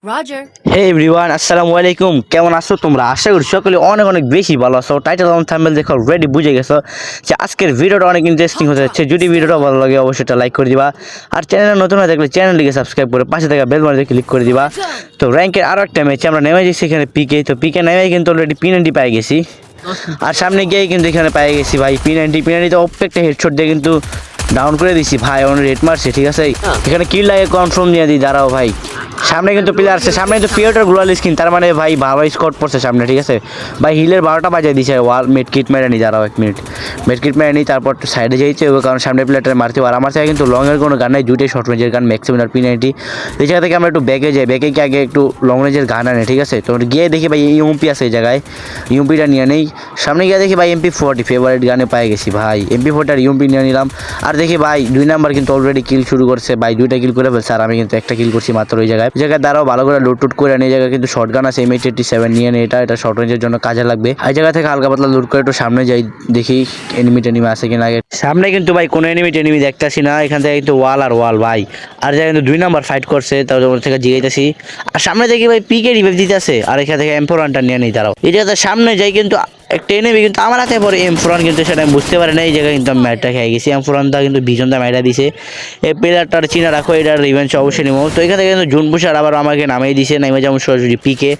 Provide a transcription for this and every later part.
Roger. হে everyone আসসালামু আলাইকুম, কেমন আছো তোমরা? আশা করি সকলে অনেক অনেক বেশি ভালো আছো। টাইটেল এবং থাম্বনেল দেখো রেডি বুঝে গেছো যে আজকের ভিডিওটা অনেক ইন্টারেস্টিং হতে যাচ্ছে। যদি ভিডিওটা ভালো লাগে অবশ্যই একটা লাইক করে দিবা, আর চ্যানেলে নতুন হয়ে থাকলে চ্যানেলটিকে সাবস্ক্রাইব করে পাশে থাকা বেল বাটনে ক্লিক করে দিবা। তো র্যাঙ্কের আরও একটা ম্যাচে আমরা নেমে গেছি এখানে পিকে। তো পিকে নেমে কিন্তু অলরেডি P90 পাই গেছি, আর সামনে গিয়ে কিন্তু এখানে পাই গেছি ভাই P90 তো প্রত্যেকটা হেডশট দিয়ে কিন্তু ডাউন করে দিছি ভাই। অন রেড মারছে, ঠিক আছে। এখানে কিল লাগে কনফার্ম দিয়ে দিই, দাঁড়াও ভাই। সামনে কিন্তু প্লেয়ার আছে, সামনে কিন্তু পিওটার গ্লোয়াল স্কিন, তার মানে ভাই ভালো স্কট পড়ছে সামনে, ঠিক আছে ভাই। হিলের 12টা বাজিয়ে দিছে। ওয়াল মেড কিট মেরে নি, দাঁড়াও 1 মিনিট। মেড কিট মেরে নি, তারপর সাইডে যাইছে কারণ সামনে প্লেয়ারটা মারতে। আর আমার থেকে কিন্তু লং এর কোনো গান নাই, দুইটাই শর্ট রেঞ্জের গান ম্যাক্সিমাম আর P90। এই জায়গা থেকে আমরা একটু ব্যাগে যাই, ব্যাগে গিয়ে আগে একটু লং রেঞ্জের গান আনে, ঠিক আছে। তো গিয়ে দেখি ভাই ইউএমপি আছে এই জায়গায়, ইউএমপিটা নিয়ে নেই। সামনে গিয়ে দেখি ভাই MP40 ফেভারিট গানে পাই গেছি ভাই। MP40 আর ইউএমপি নিয়ে নিলাম। আর দেখি ভাই 2 নাম্বার কিন্তু অলরেডি কিল শুরু করছে ভাই, 2টা কিল করে ফেলছে, আর আমি কিন্তু একটা কিল করছি মাত্র। ওই জায়গায় দাঁড়াও ভালো করে লুট টুট করে নিয়ে। জায়গায় কিন্তু শর্টগান আছে M87 নিয়ে নেই, এটা শর্ট রেঞ্জের জন্য কাজে লাগবে। এই জায়গা থেকে হালকা পাতলা লুট করে একটু সামনে যাই, দেখি এনিমি টেনিমি আছে কিনা। আগে সামনে কিন্তু ভাই কোনো এনিমি টেনিমি দেখতেছি না, এখান থেকে কিন্তু ওয়াল আর ওয়াল ভাই। আর জায়গায় কিন্তু 2 নাম্বার ফাইট করছে, তারপর ওর থেকে জিগাইতেছি। আর সামনে দেখি ভাই পিকে রিভাইভ দিতে আছে, আর এখান থেকে M41টা নিয়ে নেই। দাঁড়াও এই জায়গাতে সামনে যাই কিন্তু একটা এনিমি কিন্তু আমার হাতে পরে M41, কিন্তু সেটা আমি বুঝতে পারি না। এই জায়গায় কিন্তু আমি ম্যাটটা খেয়ে গেছি। M41টা কিন্তু ভীষণটা ম্যাটা দিছে। এই প্লেয়ারটার চিনা রাখো, এটার রিভেঞ্জ অবশ্যই নেবো। তো এখান থেকে কিন্তু জুন পুষার আবার আমাকে নামিয়ে দিছে, নামে যেমন সরাসরি পিকে।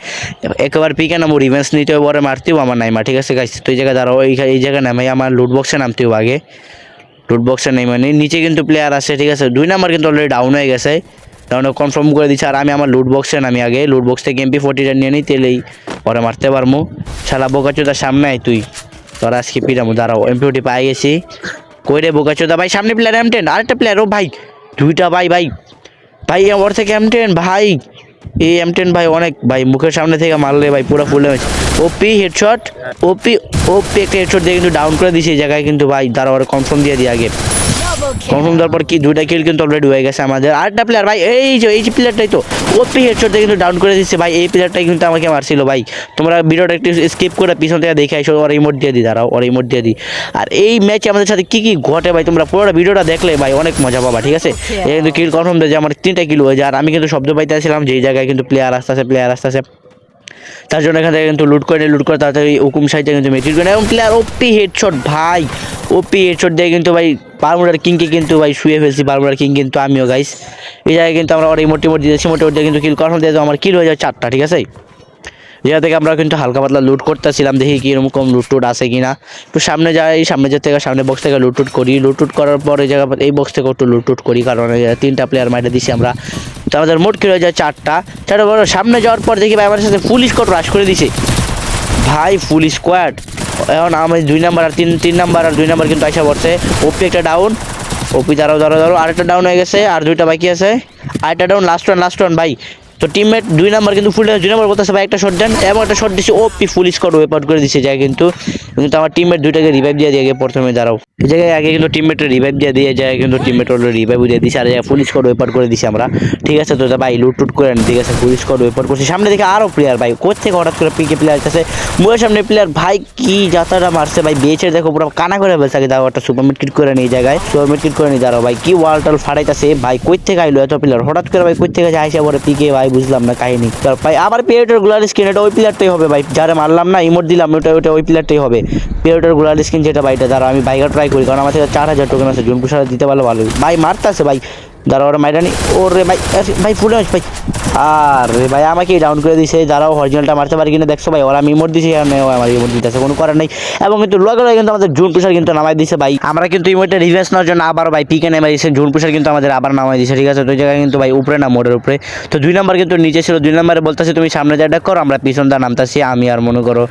একবার পিকে নামো, রিভেঞ্জ নিতে হবে, পরে মারতেও আমার নাইমা, ঠিক আছে গাইস। তো এই জায়গায় দাঁড়াও, এই জায়গায় নামে আমার লুট বক্সে নামতে হবে আগে। লুট বক্সে নেই মানে নিচে কিন্তু প্লেয়ার আছে, ঠিক আছে। 2 নাম্বার কিন্তু অলরেডি ডাউন হয়ে গেছে, ডাউন কনফার্ম করে দিচ্ছে। আর আমি আমার লুট বক্সে নামি আগে, লুট বক্স থেকে MP40টা নিয়ে নিই, তেলেই পরে মারতে পারবো। শালা বোকাচোদা সামনে আয় তুই, তোরা আজকে পিরামো। দাঁড়াও MP40 পাই গেছি। কই রে বোকাচোদা ভাই, সামনে প্লেয়ার M10, আরেকটা প্লেয়ার। ও ভাই 2টা ভাই ভাই ভাই ওর থেকে M10 ভাই। এই M10 ভাই অনেক ভাই, মুখের সামনে থেকে মারলে ভাই পুরো ফুল ড্যামেজ। ওপি হেডশট, ওপি ওপি একটা হেডশট দিয়ে কিন্তু ডাউন করে দিয়েছে এই জায়গায় কিন্তু ভাই। দাঁড়াও কনফার্ম দিয়ে দিই আগে। কনফার্ম দেওয়ার পর কি 2টা কিল কিন্তু অলরেডি হয়ে গেছে আমাদের। আরেকটা প্লেয়ার ভাই, এই যে প্লেয়ারটাই তো ওপি হেডশট দিয়ে কিন্তু ডাউন করে দিচ্ছে ভাই। এই প্লেয়ারটাই কিন্তু আমাকে মারছিল ভাই। তোমরা ভিডিওটা একটু স্কিপ করে পিছন থেকে দেখে আসো। ওর ইমোট দিয়ে দিই, দাঁড়াও ওর ইমোট দিয়ে দিই। আর এই ম্যাচে আমাদের সাথে কি কি ঘটে ভাই, তোমরা পুরোটা ভিডিওটা দেখলে ভাই অনেক মজা পাবা, ঠিক আছে। এই কিন্তু কিল কনফার্ম দিয়ে যে আমার 3টা কিল হয়ে যায়। আর আমি কিন্তু শব্দ পাইতেছিলাম যে এই জায়গায় কিন্তু প্লেয়ার আসতেছে। তার জন্য এখান থেকে কিন্তু লুট করে তাড়াতাড়ি হুকুম সাইডে কিন্তু মেট্রিক করে। এবং প্লেয়ার ওপি হেডশট ভাই, ওপি হেডশট দিয়ে কিন্তু ভাই বারমুডার কিংকে কিন্তু ভাই শুয়ে ফেলছি। বারমুডার কিং কিন্তু আমিও গাইস। এই জায়গায় কিন্তু আমরা ওর মোটিমোট দিয়েছি, মোটিমোট দিয়ে কিন্তু কিল কনফার্ম দিয়ে আমার কিল হয়ে যায় 4টা, ঠিক আছে। জায়গা থেকে আমরা কিন্তু হালকা পাতলা লুট করতেছিলাম, দেখি কি এরকম লুট টুট আছে কিনা। একটু সামনে যাই, সামনে থেকে সামনে বক্স থেকে লুট টুট করি। লুট টুট করার পর এই জায়গা এই বক্স থেকে একটু লুট টুট করি, কারণ 3টা প্লেয়ার মাইরে দিছি আমরা। তো আমাদের মোট কিল হয়ে যায় 4টা। বড় সামনে যাওয়ার পর দেখি ভাই আমার সাথে ফুল স্কোয়াড রাশ করে দিছে ভাই, ফুল স্কোয়াড। এখন আমি 2 নাম্বার আর 3 নাম্বার আর 2 নাম্বার কিন্তু আইসা পড়ছে। ওপি একটা ডাউন, ওপি দাঁড়াও আরেকটা ডাউন হয়ে গেছে, আর 2টা বাকি আছে। আরেকটা ডাউন, লাস্ট ওয়ান ভাই। তো টিমমেট 2 নাম্বার কিন্তু ফুল, 2 নাম্বার বলতেছে ভাই একটা শট দেন, এবং একটা শট দিচ্ছে। ওপি ফুল স্কোয়াড ওয়েপ আউট করে দিচ্ছে যায় কিন্তু আমার টিমমেট 2টাকে রিভাইভ দিয়ে দিয়ে প্রথমে। দাঁড়াও এই জায়গায় আগে কিন্তু টিমমেটের রিভাইভ দিয়ে যায়, কিন্তু টিমমেট অলরেডি রিভাইভ দিয়ে দিচ্ছে। আর ফুল স্কোয়াড ওয়েপ আউট করে দিছি আমরা, ঠিক আছে। তো ভাই লুট টুট করে ঠিক আছে, ফুল স্কোয়াড ওয়েপ আউট করছি। সামনে থেকে আরও প্লেয়ার ভাই, কোথ থেকে হঠাৎ করে পিকে প্লেয়ার আছে মুখের সামনে প্লেয়ার ভাই। কি যাত্রাটা মারছে ভাই, বেচের দেখো পুরো কানা করে ফেলছে। আগে দাও একটা সুপার মিডকিট করে নিই, জায়গায় সুপার মিডকিট করে নিই। দাঁড়াও ভাই কি ওয়াল টাল ফাটাইতেছে ভাই, কই থেকে আইলো এত প্লেয়ার হঠাৎ করে ভাই, কই থেকে আইসা পরে পিকে ভাই, বুঝলাম না কাহিনী। ভাই আবার পিরিয়ডের গ্লোয়াল স্কিন, এটা ওই প্লেয়ারটাই হবে ভাই, যারা মারলাম না ইমোট দিলাম, ওটা ওই প্লেয়ারটাই হবে পিরিয়ডের গ্লোয়াল স্কিন যেটা ভাই। এটা দাঁড়াও আমি বাইকটা ট্রাই করি, কারণ আমার থেকে 4000 টোকেন আছে। জুন পুষার দিতে পারলে ভালো ভাই। মারতেছে ভাই, দাঁড়াও ওরা মাইরানি। ওরে ভাই ভাই ফুল ড্যামেজ ভাই। আর ভাই আমাকে ডাউন করে দিছে। দাঁড়াও অরিজিনালটা মারতে পারি কিনা দেখছো ভাই। ওরা আমি ইমোট দিছি, আমার ইমোট দিতেছে, কোনো করার নেই। এবং কিন্তু লগে কিন্তু আমাদের জুন পুষার কিন্তু নামাই দিছে ভাই। আমরা কিন্তু ইমোটটা রিভার্স নেওয়ার জন্য আবার ভাই পিকে নামাই দিয়েছে। জুন পুষার কিন্তু আমাদের আবার নামাই দিয়েছে, ঠিক আছে। তো ওই জায়গায় কিন্তু ভাই উপরে না, মোড়ের উপরে। তো 2 নাম্বার কিন্তু নিচে ছিল। 2 নাম্বারে বলতেছে তুমি সামনে যা ডাক করো, আমরা পিছন দা নামতাছি। আমি আর মনে করো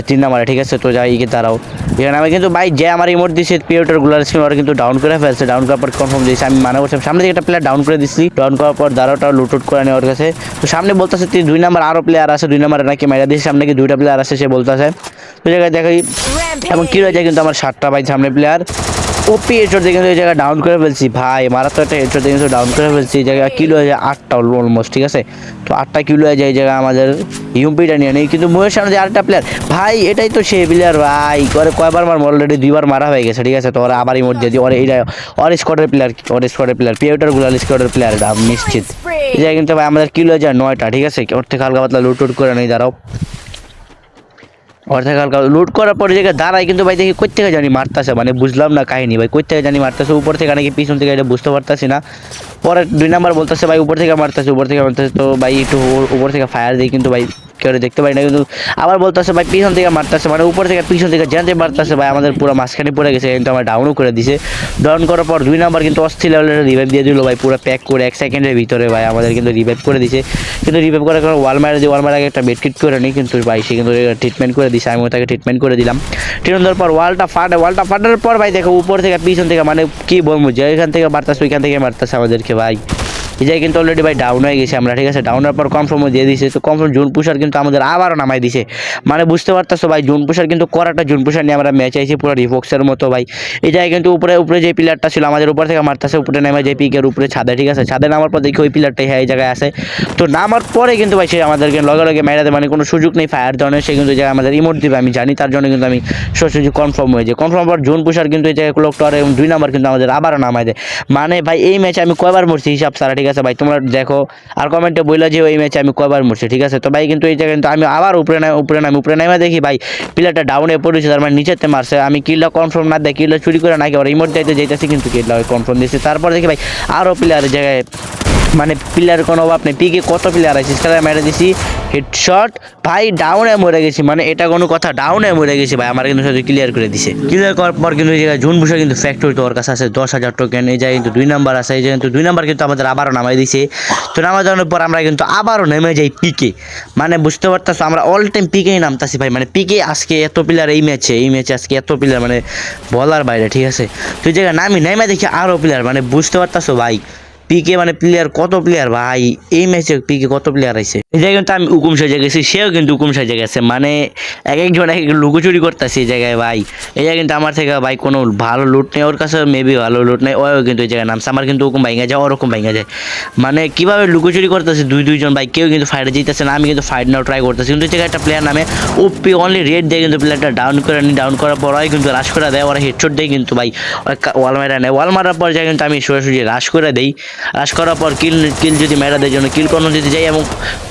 3 নাম্বারে, ঠিক আছে। তো যাই গিয়ে দাঁড়াও, এখানে আমি কিন্তু ভাই যে আমার ইমোট দিয়েছে পিরিয়ডের গ্লোয়াল স্কিন, ওরা কিন্তু ডাউন করে ফেলছে। ডাউন করার পর কনফার্ম দিয়েছে, আমি মানে করছিলাম সামনে থেকে একটা প্লেয়ার ডাউন করে দিচ্ছি। ডাউন করার পর দাঁড়াওটা লুট করে নেই ওর কাছে। তো সামনে বলতেছে 2 নাম্বার আরও প্লেয়ার আছে, 2 নাম্বারে নাকি মাইরা দিয়েছে। সামনে কি 2টা প্লেয়ার আছে সে বলতেছে। তো জায়গায় দেখি এবং কি রয়ে যায় কিন্তু আমার 7টা ভাই সামনে প্লেয়ার। ওপি হেডশট দিয়ে কিন্তু এই জায়গায় ডাউন করে ফেলছি ভাই, মারাত্মক একটা হেডশট দিয়ে কিন্তু ডাউন করে ফেলছি। এই জায়গায় কিলো হয়ে যায় 8টা অলমোস্ট, ঠিক আছে। তো 8টা কিলো হয়ে যায় এই জায়গায় আমাদের ইউপিটা নিয়ে নেই, কিন্তু মোয়ের সামনে যে আরেকটা প্লেয়ার ভাই, এটাই তো সেই প্লেয়ার ভাই, করে কয়বার মার অলরেডি 2বার মারা হয়ে গেছে, ঠিক আছে। তো ওরা আবার ইমোট দিয়ে দিই, ওরা এইটা ওর স্কোয়াডের প্লেয়ার পিওটার গুলাল স্কোয়াডের প্লেয়ার, এটা নিশ্চিত। এই জায়গায় কিন্তু ভাই আমাদের কিলো হয়ে যায় 9টা, ঠিক আছে। ওর থেকে হালকা পাতলা লুট করে নেই, দাঁড়াও। ওর থেকে হালকা লুট করার পরে জায়গায় দাঁড়ায়, কিন্তু ভাই দেখি কই থেকে জানি মারতেছে, মানে বুঝলাম না কাহিনী ভাই, কই থেকে জানি মারতেছে, উপর থেকে নাকি পিছন থেকে, এটা বুঝতে পারতাছি না। পরে 2 নাম্বার বলতেছে ভাই উপর থেকে মারতেছে, তো ভাই একটু উপর থেকে ফায়ার দিই, কিন্তু ভাই কেউ দেখতে পাই না, কিন্তু আবার বলতেছে ভাই পিছন থেকে মারতেছে, মানে উপর থেকে পিছন থেকে জানতে মারতেছে ভাই, আমাদের পুরো মাঝখানে পড়ে গেছে, কিন্তু আমার ডাউনও করে দিছে। ডাউন করার পর 2 নাম্বার কিন্তু অস্থির লেভেলের রিভাইভ দিয়ে দিল ভাই, পুরো প্যাক করে 1 সেকেন্ডের ভিতরে ভাই আমাদের কিন্তু রিভাইভ করে দিছে। কিন্তু রিভাইভ করার কারণে ওয়াল মারা আগে একটা বেডকিট করে নিই, কিন্তু ভাই সে কিন্তু ট্রিটমেন্ট করে দিছে, আমি তাকে ট্রিটমেন্ট করে দিলাম। ট্রিটমেন্ট দেওয়ার পর ওয়ালটা ফাটার পর ভাই দেখো উপর থেকে পিছন থেকে, মানে কি বলবো, যে এখান থেকে মারতেছে ওইখান থেকে মারতেছে আমাদেরকে ভাই। এই জায়গায় কিন্তু অলরেডি ভাই ডাউন হয়ে গেছে আমরা, ঠিক আছে। ডাউন হওয়ার পর কনফার্মও দিয়ে দিয়েছে, তো কনফার্ম জোন পুষার কিন্তু আমাদের আবারও নামাই দিছে, মানে বুঝতে পারতেছো ভাই, জোন পুষার কিন্তু করাটা জোন পুষার নিয়ে আমরা ম্যাচ আইছি পুরো রিফক্সের মতো ভাই। এই জায়গায় কিন্তু উপরে যে প্লেয়ারটা ছিল আমাদের উপর থেকে মারতেছে, উপরে নেমে যায় পিকের উপরে ছাদে, ঠিক আছে। ছাদে নামার পর দেখি ওই প্লেয়ারটাই হ্যাঁ এই জায়গায় আছে, তো নামার পরে কিন্তু ভাই সে আমাদেরকে লগে মেরে দেয়, মানে কোনো সুযোগ নেই ফায়ার দেওয়ার, সে কিন্তু এই জায়গায় আমাদের ইমোট দিবে আমি জানি, তার জন্য কিন্তু আমি সোজাসুজি কনফার্ম হয়ে যাই। কনফার্ম পর জোন পুষার কিন্তু এই জায়গায় ক্লক টাওয়ার এবং 2 নাম্বার কিন্তু আমাদের আবারও নামাই দেয়, মানে ভাই এই ম্যাচে আমি কয়বার মরছি হিসাব সারা, ঠিক আছে ভাই, তোমরা দেখো আর কমেন্টে বললো যে ওই ম্যাচে আমি কয়বার মরছি, ঠিক আছে। তো ভাই কিন্তু এই জায়গায় কিন্তু আমি আবার উপরে নামে দেখি ভাই প্লেয়ারটা ডাউনে পড়েছে, তার মানে নিচেতে মারছে, আমি কিলটা কনফার্ম না দেয়, কিলটা চুরি করে নাকি ওরা ইমোট দিতে যাইতেছি, কিন্তু কিলটা কনফার্ম দিয়েছে। তারপর দেখি ভাই আরও প্লেয়ারের জায়গায়, মানে প্লেয়ারের কোনো অভাব নেই, পিকে কত প্লেয়ার আছে, সেটা মেরে দিছি হেডশট ভাই, ডাউনে মরে গেছি, মানে এটা কোনো কথা, ডাউনে মরে গেছি ভাই, আমার কিন্তু সাথে ক্লিয়ার করে দিছে। ক্লিয়ার করার পর কিন্তু এই জায়গায় জুন বুসা কিন্তু ফ্যাক্টরি, তো ওর কাছে আছে 10,000 টোকেন। এই জায়গায় কিন্তু 2 নাম্বার আছে, এই জায়গায় কিন্তু 2 নাম্বার কিন্তু আমাদের আবারও নামাই দিছে। তো নামাই দেওয়ার পর আমরা কিন্তু আবারও নেমে যাই পিকে, মানে বুঝতে পারতেছো আমরা অল টাইম পিকেই নামতাছি ভাই, মানে পিকে আজকে এত প্লেয়ার এই ম্যাচে আজকে এত প্লেয়ার, মানে বলার বাইরে, ঠিক আছে। তো এই জায়গায় নেমে দেখি আরও প্লেয়ার, মানে বুঝতে পারতেছো ভাই পিকে মানে প্লেয়ার কত প্লেয়ার ভাই, এই ম্যাচে পিকে কত প্লেয়ার আছে। এই জায়গায় কিন্তু আমি হুকুম সাজে গেছি, সেও কিন্তু হুকুম সাজে গেছে, মানে একজন লুকোচুরি করতেছে এই জায়গায় ভাই। এই জায়গায় কিন্তু আমার থেকে ভাই কোনো ভালো লুট নেই, ওর কাছে মেবি ভালো লুট নেই, ওও কিন্তু এই জায়গায় নামছে, আমার কিন্তু হুকুম ভাঙা যায়, ওরকম ভাঙা যায়, মানে কিভাবে লুকোচুরি করতেছে দুইজন ভাই, কেউ কিন্তু ফাইটে জিতেছে না, আমি কিন্তু ফাইট নেওয়া ট্রাই করতেছি, কিন্তু এই জায়গায় একটা প্লেয়ার নামে ওপি অনলি রেড দিয়ে কিন্তু প্লেয়ারটা ডাউন করার পর ওরাই কিন্তু রাশ করে দেয়, ওরা হেডশট দেয় কিন্তু ভাই, ওয়াল মারা নেয়, ওয়াল মারার পর যায় কিন্তু আমি সোজাসুজি রাশ করে দেই, রাশ করার পর কিল যদি মেরা দেয় জন্য কিল কর্ন দিতে যাই এবং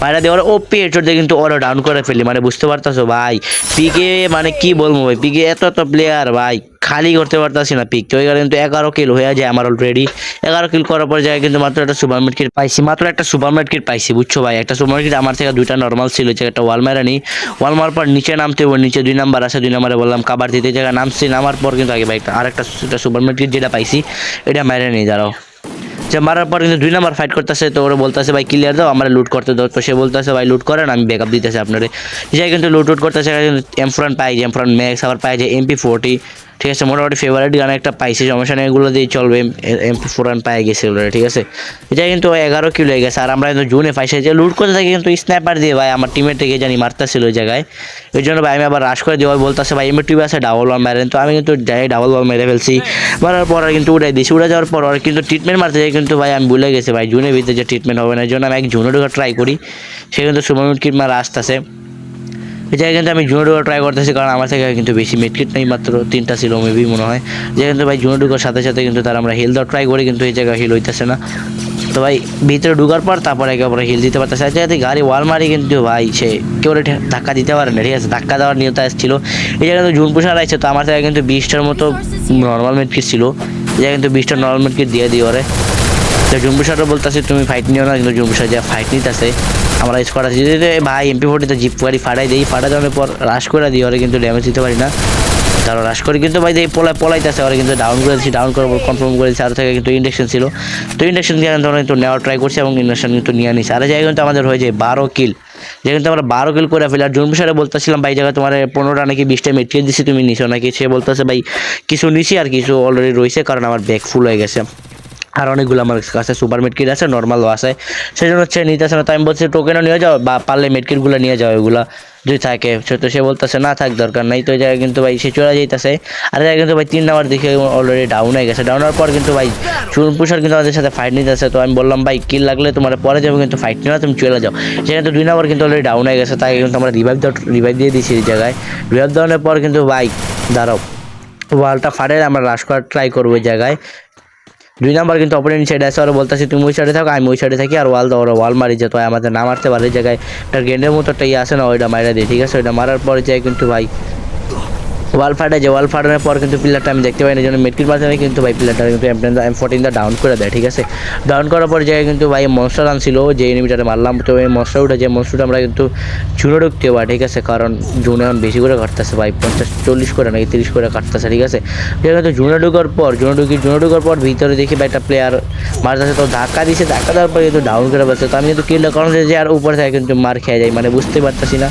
মারা দিয়ে ওরা ওপি হেডশট দিয়ে কিন্তু ওরা ডাউন করে ফেলি, মানে বুঝতে পারতেছো ভাই পিকে মানে কি বলবো ভাই, পিকে এত প্লেয়ার ভাই খালি করতে পারতাছি না পিক, তো ওই কারণে কিন্তু 11 কিল হয়ে যায় আমার অলরেডি। 11 কিল করার পর যায় কিন্তু মাত্র একটা সুপার মিড কিট পাইছি, বুঝছো ভাই, একটা সুপার মিড কিট আমার থেকে 2টা নর্মাল ছিল, যে একটা ওয়াল মারা নি, ওয়াল মারার পর নিচে নামতে হবে, নিচে 2 নাম্বার আছে, 2 নাম্বারে বললাম কাবার দিতে, জায়গায় নামার পর কিন্তু আগে ভাই আরেকটা সুপার মিড কিট যেটা পাইছি এটা মেরে নিয়ে দাঁড়াও, যে মারার পর কিন্তু 2 নাম্বার ফাইট করতেছে, তো ওরা বলতেছে ভাই ক্লিয়ার দাও আমরা লুট করতে দাও, তো সে বলতেছে ভাই লুট করেন আমি ব্যাকআপ দিতেছি আপনারে। যে কিন্তু লুট করতেছে, এমফ্রন পাই যে এমফ্রন ম্যাক্স, আবার পাই যে MP40, ঠিক আছে। মোটামুটি ফেভারিট গান একটা পাইছি, সমস্যা নেই, এগুলো দিয়ে চলবে, MP41 পাই গেছে ওগুলো, ঠিক আছে। এটা কিন্তু 11 কিলো হয়ে গেছে, আর আমরা কিন্তু জুনে পাইছি যে লুট করতে থাকি কিন্তু স্ন্যাপার দিয়ে ভাই আমার টিমের থেকে জানি মারতেছিল ওই জায়গায়, ওই জন্য ভাই আমি আবার রাশ করে দিয়ে বলতেছে ভাই এমএ আছে ডাবল ওয়াল মারেন, তো আমি কিন্তু যাই ডাবল ওয়াল মেরে ফেলছি, মারার পর কিন্তু উড়াই দিয়েছি, উড়ে যাওয়ার পর আর কিন্তু ট্রিটমেন্ট মারতে যাই, কিন্তু ভাই আমি ভুলে গেছি ভাই জুনের ভিতরে যে ট্রিটমেন্ট হবে না, এই জন্য আমি এক জুনে ঢোকা ট্রাই করি, সে কিন্তু সুপার মিড কিট মারা আসতেছে। এই জায়গায় কিন্তু আমি জুনো ঢোকা ট্রাই করতেছি, কারণ আমার থেকে কিন্তু বেশি মিডকিট নেই, মাত্র 3টা ছিল মেবি মনে হয়, যে কিন্তু ভাই জুনো ঢোকার সাথে সাথে কিন্তু তার আমরা হিল দেওয়া ট্রাই করি, কিন্তু এই জায়গায় হিল হইতেছে না, তো ভাই ভিতরে ঢোকার পর তারপরে একেবারে হিল দিতে পারতেছে, জায়গাতে গাড়ি ওয়াল মারি কিন্তু ভাই সে কেউ ধাক্কা দিতে পারে না, ঠিক আছে, ধাক্কা দেওয়ার নিয়ত আসছিল। এই জায়গায় কিন্তু জুন পুষার আছে, তো আমার থেকে কিন্তু 20টার মতো নর্মাল মিডকিট ছিল, এই জায়গায় কিন্তু 20টা নর্মাল মিডকিট দিয়ে দিই ওরে, তো জুম্বুসারও বলতেছে তুমি ফাইট নিও না, কিন্তু জুম্বুসার যা ফাইট নিতেছে আমরা স্কোয়াড আছে, যদি ভাই MP40 জিপ গাড়ি ফাটাই দিই, ফাটা দেওয়ার পর রাশ করে দিই, ওরা কিন্তু ড্যামেজ দিতে পারি না, তারও রাশ করি, কিন্তু ভাই এই পলাইতেছে, ওরা কিন্তু ডাউন করে দিচ্ছি, ডাউন করার পর কনফার্ম করেছি, আর থেকে কিন্তু ইন্ডাকশন ছিল, তো ইন্ডাকশন দিয়ে কিন্তু নেওয়ার ট্রাই করছি এবং ইন্ডাকশন কিন্তু নিয়ে নিছি, আর জায়গায় কিন্তু আমাদের হয়ে যায় 12 কিল, যে কিন্তু আমরা 12 কিল করে ফেলি। আর জুম্বুসারে বলতেছিলাম ভাই জায়গায় তোমার 15টা নাকি 20টা মেট্রিক দিচ্ছি তুমি নিছো নাকি, সে বলতেছে ভাই কিছু নিছি আর কিছু অলরেডি রয়েছে, কারণ আমার ব্যাগ ফুল হয়ে গেছে, আর অনেকগুলো আমার কাছে সুপার মেডকিট আছে, নর্মালও আছে, সেই জন্য হচ্ছে নিতে আসে না, তো আমি বলছি টোকেনও নিয়ে যাও বা পারলে মেডকিটগুলো নিয়ে যাও, এগুলো যদি থাকে তো সে বলতেছে না থাক দরকার নাই, তো এই জায়গায় কিন্তু ভাই সে চলে যাইতেছে। আর এই জায়গায় কিন্তু ভাই 3 নাম্বার দেখে অলরেডি ডাউন হয়ে গেছে। ডাউন হওয়ার পর কিন্তু ভাই চুনপুষার কিন্তু আমাদের সাথে ফাইট নিতেছে। তো আমি বললাম ভাই কিল লাগলে তোমার পরে যাবো, কিন্তু ফাইট নিও না, তুমি চলে যাও। সেখানে তো 2 নাম্বার কিন্তু অলরেডি ডাউন হয়ে গেছে, তাই কিন্তু আমরা রিভাইভ দিয়ে দিয়েছি এই জায়গায়। রিভাইভ দেওয়ানোর পর কিন্তু ভাই দাঁড়াও, ওয়ালটা ফাটে আমরা রাশ করার ট্রাই করবো ওই জায়গায়। 2 নাম্বার কিন্তু অপোনেন্ট সাইডে আছে, ওরা বলতেছে তুমি ওই সাইডে থাকো আমি ওই সাইডে থাকি, আর ওয়াল দাও, ওরা ওয়াল মারি যেত আমাদের না মারতে পারে। এই জায়গায় একটা গেন্ডের মতো একটা ইয়ে আছে না, ওইটা মারা দিই, ঠিক আছে। ওইটা মারার পরে যায় কিন্তু ভাই ওয়াল ফাটে যায়। ওয়াল ফাটানোর পর কিন্তু পিলারটা আমি দেখতে পাই না, জন্য মেটকির মাধ্যমে কিন্তু ভাই পিলারটা কিন্তু M14 ডাউন করে দেয়, ঠিক আছে। ডাউন করার পর জায়গায় কিন্তু ভাই মনস্টার আনছিল, যে এনিমিটারে মারলাম, তো এই মনস্টার উঠে যে মনস্টারটা আমরা কিন্তু জুনে ঢুকতে পারি, ঠিক আছে। কারণ জুন এখন বেশি করে কাটতেছে ভাই, 50-40 করে নাকি 30 করে কাটতেছে, ঠিক আছে। কিন্তু জুনে ঢুকার পর ভিতরে দেখি ভাই একটা প্লেয়ার মারতেছে, তো ধাক্কা দিয়েছে, ধাক্কা দেওয়ার পর কিন্তু ডাউন করে বসছে। তো আমি কিন্তু কিলটা করানো যে আর উপরে থেকে কিন্তু মার খেয়ে যাই, মানে বুঝতে পারতেছি না।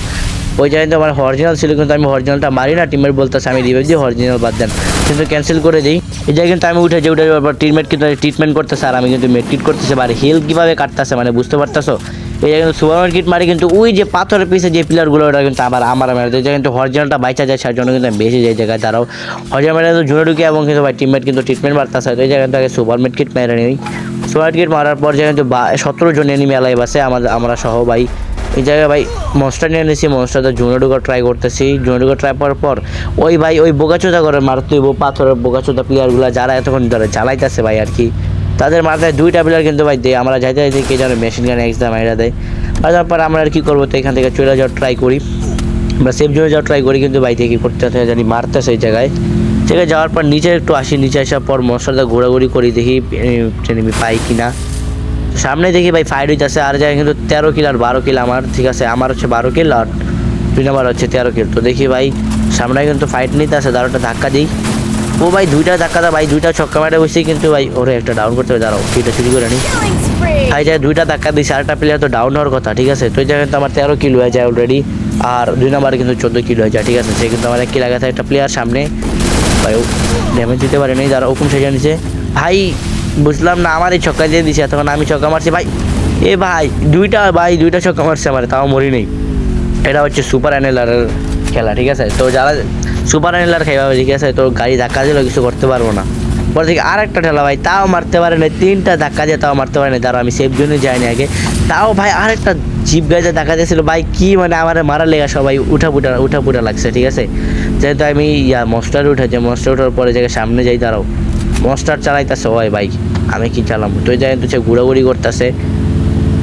ওই জায়গায় তো আমার অরিজিনাল ছিল, কিন্তু আমি অরিজিনালটা মারি না, টিমমেট বলতেছে আমি রিভাইভ দিয়ে অরিজিনাল বাদ দেন, কিন্তু ক্যান্সেল করে দিই। এই জায়গায় কিন্তু আমি উঠে যাওয়ার পর টিমমেট কিন্তু ট্রিটমেন্ট করতেছে, আর আমি কিন্তু মেডকিট করতেছে, আর হেল কীভাবে কাটতেছে মানে বুঝতে পারতেছো। এই জায়গায় কিন্তু সুপার মার্কেট মারি, কিন্তু ওই যে পাথরের পিছে যে পিলারগুলো ওটা কিন্তু আমার মেরে দেয়। কিন্তু অরিজিনালটা বাইচা যায়, সার জন্য কিন্তু আমি বেশি যে জায়গায় দাঁড়াও অরিজিনাল মেরে তো জুড়ে ঢুকে, এবং কিন্তু ভাই টিমমেট কিন্তু ট্রিটমেন্ট মারতেছে। তো এই জায়গাটাকে সুপার মার্কেট মেরে নিই। সুপার মার্কেট মারার পর যে কিন্তু 17 জন এনিমি এলাই বাসে আমরা সহ ভাই। এই জায়গায় ভাই মনস্টার নিয়ে নিয়েছি, মনস্টারটা জুনে ঢোকার ট্রাই করতেছি। জুনে ঢোকার ট্রাই করার পর ওই ভাই ওই বোকাচোদা করে মারতে পাথরের বোকাচোদা প্লেয়ারগুলো যারা এতক্ষণ ধরে জ্বালাইতেছে ভাই আর কি, তাদের মাথায় 2টা প্লেয়ার কিন্তু ভাই দেয়, আমরা যাইতে যাইতে কে যেন মেশিন গান এক্সাম মাইরা দেয়। আর তারপর আমরা আর কি করবো, তো এখান থেকে চলে যাওয়ার ট্রাই করি, আমরা সেফ জোনে যাওয়ার ট্রাই করি, কিন্তু ভাই দেখি করতে জানি মারতেছে এই জায়গায়। সেখানে যাওয়ার পর নিচে একটু আসি, নিচে আসার পর মনস্টারটা ঘোরাঘুরি করি, দেখি এনিমি পাই কিনা। সামনে দেখি ভাই ফাইট হইতেছে, আর জায়গায় কিন্তু 13 কিল আর 12 কিল আমার, ঠিক আছে। আমার হচ্ছে 12 কিল আর 2 নাম্বার হচ্ছে 13 কিল। তো দেখি ভাই সামনে কিন্তু ফাইট নিতে আছে, দাঁড়োটা ধাক্কা দিই, ও ভাই 2টা ধাক্কা দেয় ভাই, 2টা ছক্কা মারে বসছি, কিন্তু ভাই ওরে একটা ডাউন করতে হবে, দাঁড়াও কিটা চুরি করে নি ভাই। যায় 2টা ধাক্কা দিয়েছে, আরেকটা প্লেয়ার তো ডাউন হওয়ার কথা, ঠিক আছে। তো এই জায়গায় কিন্তু আমার 13 কিল হয়ে যায় অলরেডি, আর 2 নাম্বারে কিন্তু 14 কিল হয়ে যায়, ঠিক আছে। সে কিন্তু আমার 1 কিল আগে থাকে একটা প্লেয়ার সামনে, ভাই ড্যামেজ দিতে পারেনি, যারা হুকুম সেজে নিছে ভাই, বুঝলাম না আমার এই ছক্কা দিয়ে দিছে, তখন আমি ছক্কা মারছি ভাই, এ ভাই 2টা ছক্কা মারছে আমার, তাও মরি নেই। এটা হচ্ছে সুপার অ্যানেলারের খেলা, ঠিক আছে। তো যারা সুপার অ্যানেলার খেলা, ঠিক আছে, তো গাড়ি ধাক্কা দিলেও কিছু করতে পারবো না। পর থেকে আর একটা ঠেলা ভাই, তাও মারতে পারে না, 3টা ধাক্কা দিয়ে তাও মারতে পারে না, তারও আমি সেফ জোনে যাইনি আগে, তাও ভাই আরেকটা জিপ গাড়িতে ধাক্কা দিয়েছিল ভাই, কি মানে আমার মারা লেগা সবাই উঠা লাগছে, ঠিক আছে। যেহেতু আমি মনস্টার উঠেছে, মনস্টার ওঠার পরে জায়গায় সামনে যাই, দাঁড়াও মনস্টার চালাইতেছে ওই ভাই, আমি কি চালাবো। তো এই জায়গায় তো সে ঘোরাঘুরি করতেছে,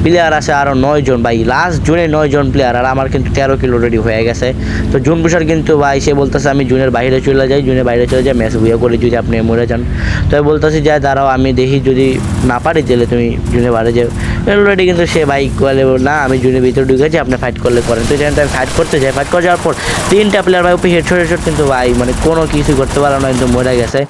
প্লেয়ার আছে আরও 9 জন ভাই, লাস্ট জুনে 9 জন প্লেয়ার, আর আমার কিন্তু 13 কিলো রেডি হয়ে গেছে। তো জুন পুষার কিন্তু ভাই সে বলতেছে আমি জুনের বাইরে চলে যাই, ম্যাচ বুয়া করে যদি আপনি মরে যান। তো বলতেছি যাই দাঁড়াও আমি দেখি, যদি না পারি তাহলে তুমি জুনের বাইরে যাও। অলরেডি কিন্তু সে ভাই বলে না আমি জুনের ভিতরে ঢুকেছি, আপনি ফাইট করলে করেন। তো যেখানে আমি ফাইট করতে যাই, ফাইট করে যাওয়ার পর 3টা প্লেয়ার ভাই উপরে হেডশট, কিন্তু ভাই মানে কোনো কিছু করতে পারলো না, কিন্তু মরে গেছে।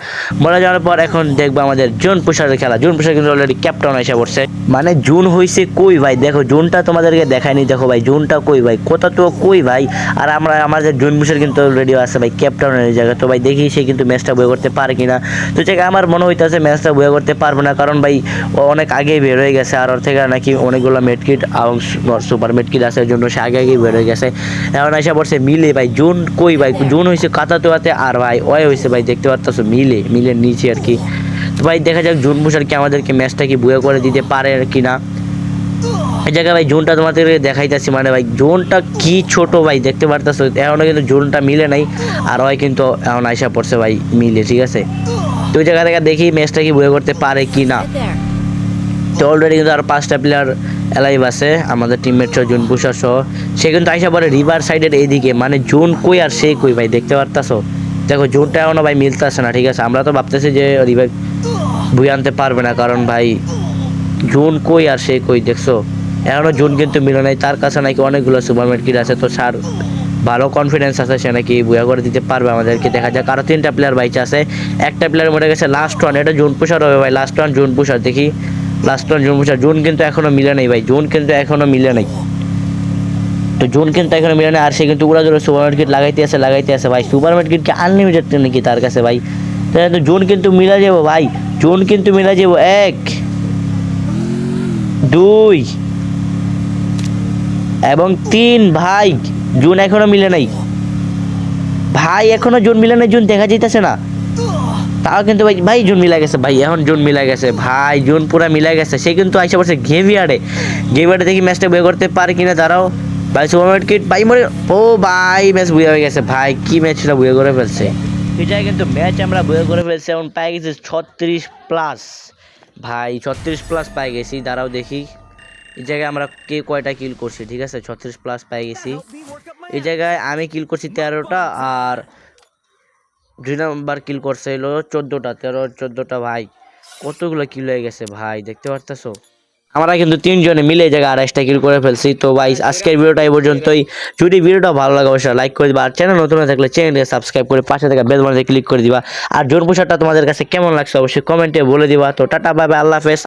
মরে যাওয়ার পর এখন দেখবো আমাদের জুন পুষারের খেলা। জুন পুষার কিন্তু অলরেডি ক্যাপ্টেন এসে পড়ছে, মানে জুন হয়েছে কই ভাই, দেখো জুনটা তোমাদেরকে দেখায়নি, দেখো ভাই জুনটা কই ভাই, কোথা তো কই ভাই। আর আমাদের জুন বুসের কিন্তু অলরেডি আছে ভাই ক্যাপ্টেনের এই জায়গায়। তো ভাই দেখি সে কিন্তু ম্যাচটা বয়ে করতে পারে কিনা। তো জায়গায় আমার মনে হইতেছে ম্যাচটা বয়ে করতে পারবে না, কারণ ভাই ও অনেক আগেই বের হয়ে গেছে, আর ওর থেকে নাকি অনেকগুলো মেডকিট এবং সুপার মেডকিট আছে, জন্য সে আগেই বের হয়ে গেছে। এখন এসে পড়ছে মিলে ভাই, জুন কই ভাই, জুন হয়েছে কাতাতুয়াতে, আর ভাই ওই হয়েছে ভাই দেখতে পারতেছো মিলের নিচে আর কি। তো ভাই দেখা যাক জুন বুসার কি আমাদেরকে ম্যাচটা কি বয়ে করে দিতে পারে কিনা। এই জায়গায় ভাই জোনটা তোমাদেরকে দেখাইতেছি, মানে ভাই জোনটা কি ছোট ভাই দেখতে পারতেছো, এখনও কিন্তু জোনটা মিলে নাই, আর ওই কিন্তু এখন আইসা পড়ছে ভাই মিলে, ঠিক আছে। তো ওই জায়গা থেকে দেখি ম্যাচটা কি বয়ে করতে পারে কি না। তো অলরেডি কিন্তু আর 5টা প্লেয়ার অ্যালাইভ আছে আমাদের টিমমেট সহ, জুন পুষার সহ। সে কিন্তু আইসা পড়ে রিভার সাইডের এইদিকে, মানে জোন কই আর সে কই ভাই দেখতে পারতেছো। দেখো জোনটা এখনও ভাই মিলতে আসে না, ঠিক আছে। আমরা তো ভাবতেছি যে রিভার বই আনতে পারবে না, কারণ ভাই জোন কই আর সে কই দেখছো, এখনও জুন কিন্তু মিলে নাই। তার কাছে নাকি অনেকগুলো সুপার মেডকিট আছে, তো স্যার ভালো কনফিডেন্স আছে সে নাকি বুয়া করে দিতে পারবে আমাদেরকে। দেখা যাক, আরও 3টা প্লেয়ার বাইচে আছে, একটা প্লেয়ার মরে গেছে, লাস্ট ওয়ান, এটা জুন পুষার হবে ভাই, লাস্ট ওয়ান জুন পুষার, দেখি লাস্ট ওয়ান জুন পুষার। জুন কিন্তু এখনও মিলে নেই ভাই, জুন কিন্তু এখনও মিলে নেই, তো জুন কিন্তু এখনও মিলে নেই। আর সে কিন্তু উড়া জোরে সুপার মেডকিট লাগাইতে আছে ভাই, সুপার মেডকিট কি আনলিমিটেড নাকি তার কাছে ভাই। তো জুন কিন্তু মিলে যাবো ভাই, জুন কিন্তু মিলে যাবো, 1 2 এবং 3 ভাই, জুন এখনো মিলে নাই ভাই, এখনো জুন মিলে নাই, জুন দেখা যাইতেছে না। তাও কিন্তু ভাই ভাই জুন মিলা গেছে ভাই, এখন জুন মিলা গেছে ভাই, জুন পুরা মিলা গেছে। সে কিন্তু আইসা পড়ছে গেভিয়ার্ডে। গেভিয়ার্ডে দেখি ম্যাচটা বয়ে করতে পারে কিনা, দাঁড়াও ভাই। সুপারমার্কেট কিট ভাই মরে, ও ভাই ম্যাচ বুয়ে হয়ে গেছে ভাই, কি ম্যাচটা বুয়ে করে ফেলছে। এটাই কিন্তু ম্যাচ আমরা বয়ে করে ফেলছি, এখন পাই গেছি 36+ ভাই, 36+ পাই গেছি। দাঁড়াও দেখি এই জায়গায় আমরা কে কয়টা কিল করছি। ঠিক আছে, 36+ পাই গেছি। এই জায়গায় আমি কিল করছি 13টা, আর 2 নাম্বার কিল করছে হলো 14টা। 13 14টা ভাই, কতগুলো কিল হয়ে গেছে ভাই, দেখতে পারতেছো। আমরা কিন্তু 3 জনে মিলে এই জায়গায় 28টা কিল করে ফেলছি। তো ভাই আজকের ভিডিওটা এই পর্যন্তই। যদি ভিডিওটা ভালো লাগে অবশ্যই লাইক করে দিবা, আর চ্যানেল নতুন হয়ে থাকলে চ্যানেলকে সাবস্ক্রাইব করে পাশে থাকা বেল বাটনে ক্লিক করে দিবা। আর জোন পোশাকটা তোমাদের কাছে কেমন লাগছে অবশ্যই কমেন্টে বলে দিবা। তো টাটা বাই বাই, আল্লাহ হাফেজ।